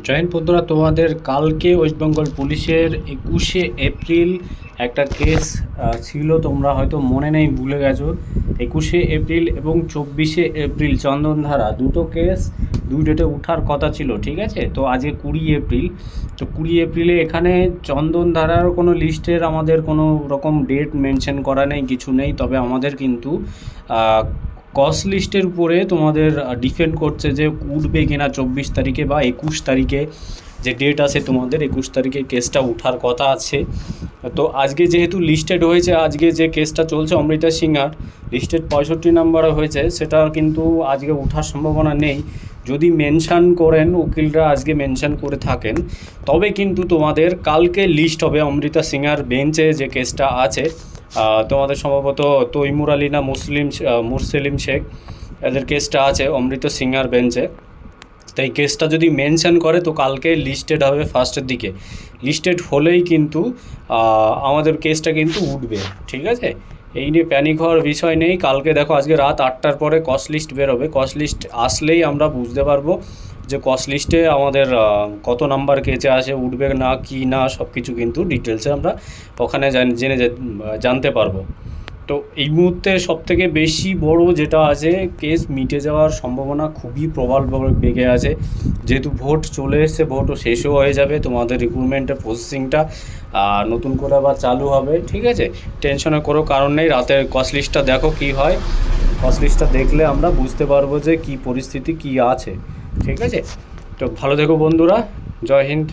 Joint বন্ধুরা, তোমাদের কালকে ওয়েস্ট বেঙ্গল পুলিশের 21শে এপ্রিল একটা কেস ছিল, তোমরা হয়তো মনে নেই, ভুলে গেছো। 21শে এপ্রিল এবং 24শে এপ্রিল চন্দনধারা দুটো কেস দুই ডেটে ওঠার কথা ছিল, ঠিক আছে। তো আজকে 20 এপ্রিল, তো 20 এপ্রিলে এখানে চন্দনধারার কোনো লিস্টের আমাদের কোনো রকম ডেট মেনশন করা নেই, কিছু নেই। তবে আমাদের কিন্তু কস্ট লিস্টের উপরে তোমাদের ডিপেন্ড করছে যে উঠবে কিনা 24 তারিখে বা 21 তারিখে যে ডেট আছে তোমাদের 21 তারিখে কেসটা ওঠার কথা আছে। তো আজকে যেহেতু লিস্টেড হয়েছে, আজকে যে কেসটা চলছে অমৃতা সিংহার লিস্টেড 65 নাম্বারে হয়েছে, সেটা কিন্তু আজকে ওঠার সম্ভাবনা নেই। যদি মেনশান করেন উকিলরা, আজকে মেনশান করে থাকেন, তবে কিন্তু তোমাদের কালকে লিস্ট হবে অমৃতা সিংহার বেঞ্চে যে কেসটা আছে। তোমাদের সম্ভবত তৈমুর আলী না মুরসেলিম শেখ, এদের কেসটা আছে অমৃত সিংহার বেঞ্চে। তো এই কেসটা যদি মেনশন করে তো কালকে লিস্টেড হবে ফার্স্টের দিকে। লিস্টেড হলেই কিন্তু আমাদের কেসটা কিন্তু উঠবে, ঠিক আছে। এই নিয়ে প্যানিক হওয়ার বিষয় নেই। কালকে দেখো, আজকে রাত 8টার পরে কস্ট লিস্ট বেরোবে। কস্ট লিস্ট আসলেই আমরা বুঝতে পারবো যে কস্ট লিস্টে আমাদের কত নাম্বার কেসে আছে, উঠবে না কি না, সব কিছু কিন্তু ডিটেলসে আমরা ওখানে জানতে পারবো। তো এই মুহূর্তে সবথেকে বেশি বড় যেটা আছে, কেস মিটে যাওয়ার সম্ভাবনা খুবই প্রবল বেগে আছে। যেহেতু ভোট চলে এসছে, ভোটও শেষও হয়ে যাবে, তোমাদের রিক্রুটমেন্টের প্রসেসিংটা নতুন করে আবার চালু হবে, ঠিক আছে। টেনশনের কোনো কারণ নেই। রাতের কস্ট লিস্টটা দেখো কি হয়, কস্ট লিস্টটা দেখলে আমরা বুঝতে পারবো যে কী পরিস্থিতি কী আছে, ঠিক আছে। তো ভালো থেকো বন্ধুরা, জয় হিন্দ।